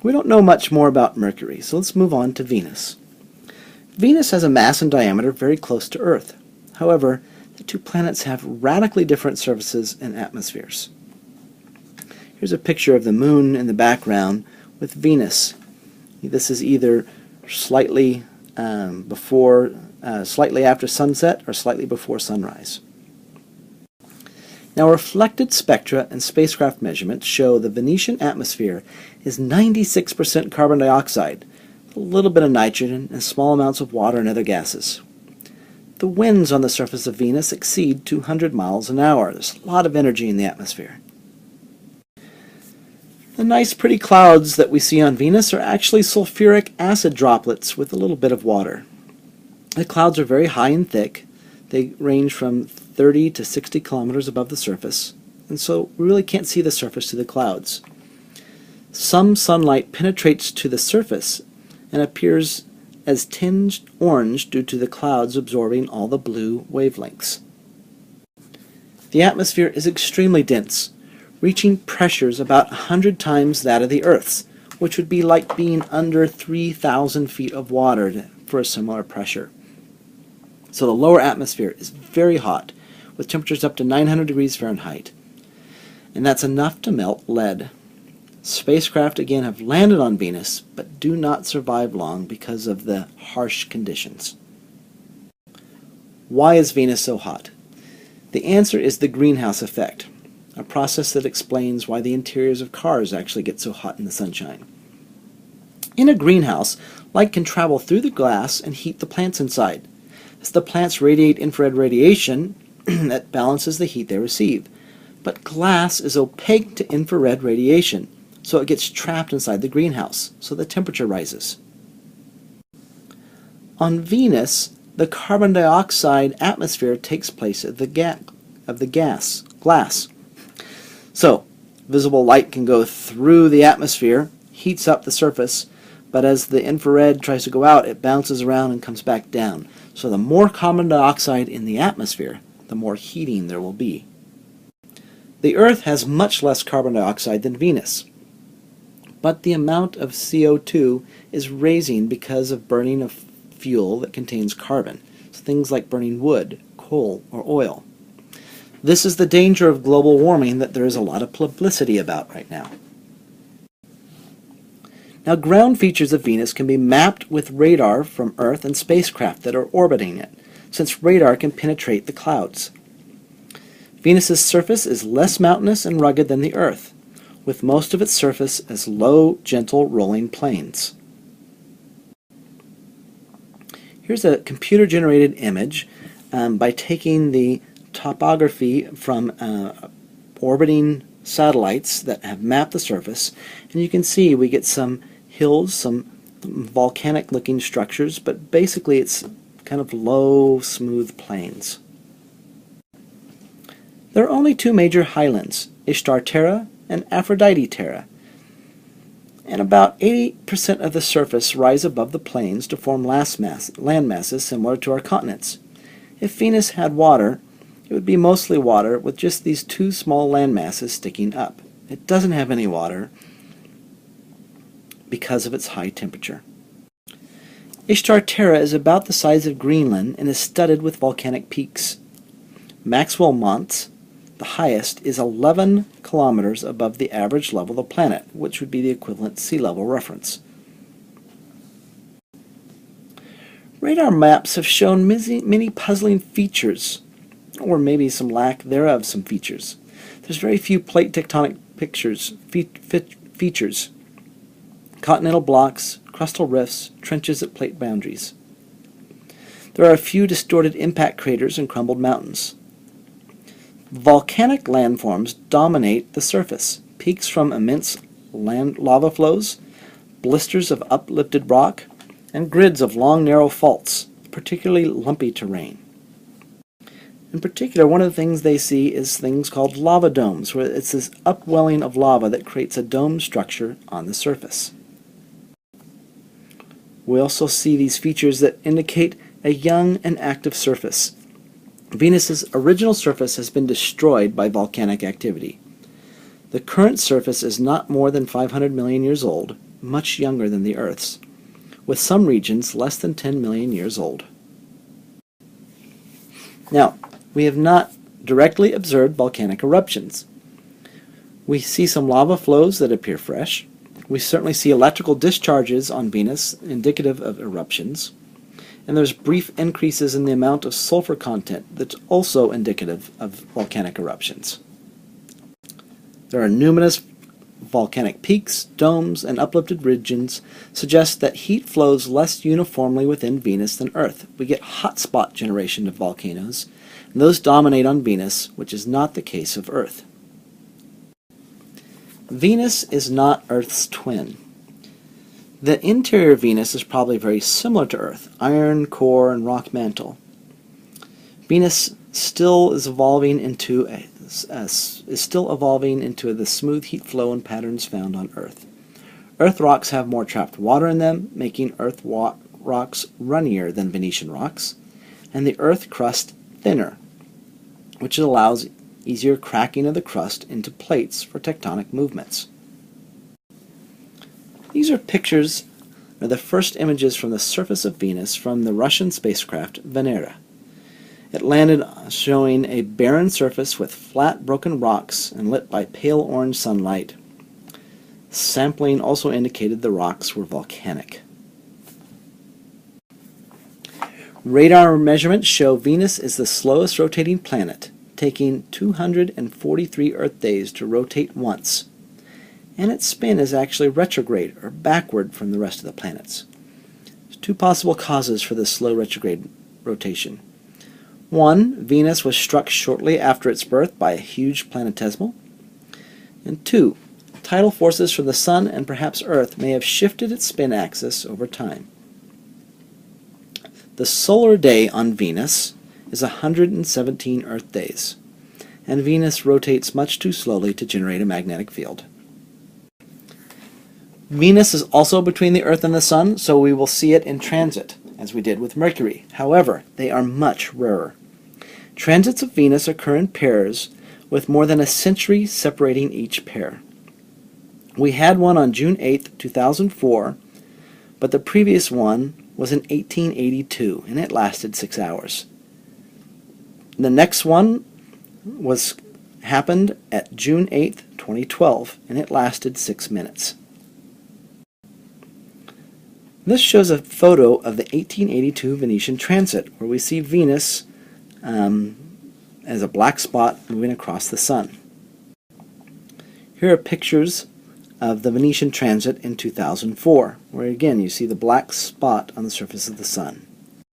We don't know much more about Mercury, so let's move on to Venus. Venus has a mass and diameter very close to Earth. However, the two planets have radically different surfaces and atmospheres. Here's a picture of the Moon in the background with Venus. This is either slightly after sunset or slightly before sunrise. Now, reflected spectra and spacecraft measurements show the Venetian atmosphere is 96% carbon dioxide, a little bit of nitrogen, and small amounts of water and other gases. The winds on the surface of Venus exceed 200 miles an hour. There's a lot of energy in the atmosphere. The nice pretty clouds that we see on Venus are actually sulfuric acid droplets with a little bit of water. The clouds are very high and thick. They range from 30 to 60 kilometers above the surface, and so we really can't see the surface to the clouds. Some sunlight penetrates to the surface and appears as tinged orange due to the clouds absorbing all the blue wavelengths. The atmosphere is extremely dense, reaching pressures about 100 times that of the Earth's, which would be like being under 3,000 feet of water for a similar pressure. So the lower atmosphere is very hot, with temperatures up to 900 degrees Fahrenheit, and that's enough to melt lead. Spacecraft again have landed on Venus, but do not survive long because of the harsh conditions. Why is Venus so hot? The answer is the greenhouse effect, a process that explains why the interiors of cars actually get so hot in the sunshine. In a greenhouse, light can travel through the glass and heat the plants inside. As the plants radiate infrared radiation, that balances the heat they receive. But glass is opaque to infrared radiation, so it gets trapped inside the greenhouse, so the temperature rises. On Venus, the carbon dioxide atmosphere takes place of the glass. So, visible light can go through the atmosphere, heats up the surface, but as the infrared tries to go out, it bounces around and comes back down. So the more carbon dioxide in the atmosphere, the more heating there will be. The Earth has much less carbon dioxide than Venus, but the amount of CO2 is rising because of burning of fuel that contains carbon, so things like burning wood, coal, or oil. This is the danger of global warming that there is a lot of publicity about right now. Now, ground features of Venus can be mapped with radar from Earth and spacecraft that are orbiting it, since radar can penetrate the clouds. Venus's surface is less mountainous and rugged than the Earth, with most of its surface as low, gentle, rolling plains. Here's a computer-generated image by taking the topography from orbiting satellites that have mapped the surface, and you can see we get some hills, some volcanic-looking structures, but basically it's kind of low, smooth plains. There are only two major highlands, Ishtar Terra and Aphrodite Terra, and about 80% of the surface rise above the plains to form land masses similar to our continents. If Venus had water, it would be mostly water with just these two small land masses sticking up. It doesn't have any water because of its high temperature. Ishtar Terra is about the size of Greenland and is studded with volcanic peaks. Maxwell Montes, the highest, is 11 kilometers above the average level of the planet, which would be the equivalent sea level reference. Radar maps have shown many puzzling features, or maybe some lack thereof some features. There's very few plate tectonic features. Continental blocks, crustal rifts, trenches at plate boundaries. There are a few distorted impact craters and crumbled mountains. Volcanic landforms dominate the surface. Peaks from immense lava flows, blisters of uplifted rock, and grids of long, narrow faults, particularly lumpy terrain. In particular, one of the things they see is things called lava domes, where it's this upwelling of lava that creates a dome structure on the surface. We also see these features that indicate a young and active surface. Venus's original surface has been destroyed by volcanic activity. The current surface is not more than 500 million years old, much younger than the Earth's, with some regions less than 10 million years old. Now, we have not directly observed volcanic eruptions. We see some lava flows that appear fresh. We certainly see electrical discharges on Venus, indicative of eruptions. And there's brief increases in the amount of sulfur content that's also indicative of volcanic eruptions. There are numerous volcanic peaks, domes, and uplifted regions suggest that heat flows less uniformly within Venus than Earth. We get hotspot generation of volcanoes, and those dominate on Venus, which is not the case of Earth. Venus is not Earth's twin. The interior of Venus is probably very similar to Earth, iron core and rock mantle. Venus still is evolving into the smooth heat flow and patterns found on Earth. Earth rocks have more trapped water in them, making Earth rocks runnier than Venetian rocks, and the Earth crust thinner, which allows easier cracking of the crust into plates for tectonic movements. These are the first images from the surface of Venus from the Russian spacecraft Venera. It landed showing a barren surface with flat, broken rocks and lit by pale orange sunlight. Sampling also indicated the rocks were volcanic. Radar measurements show Venus is the slowest rotating planet, taking 243 Earth days to rotate once, and its spin is actually retrograde or backward from the rest of the planets. There's two possible causes for this slow retrograde rotation. One, Venus was struck shortly after its birth by a huge planetesimal. And two, tidal forces from the Sun and perhaps Earth may have shifted its spin axis over time. The solar day on Venus is 117 Earth days, and Venus rotates much too slowly to generate a magnetic field. Venus is also between the Earth and the Sun, so we will see it in transit, as we did with Mercury. However, they are much rarer. Transits of Venus occur in pairs, with more than a century separating each pair. We had one on June 8, 2004, but the previous one was in 1882, and it lasted 6 hours. The next one happened at June 8, 2012, and it lasted 6 minutes. This shows a photo of the 1882 Venetian transit, where we see Venus as a black spot moving across the Sun. Here are pictures of the Venetian transit in 2004, where again you see the black spot on the surface of the Sun.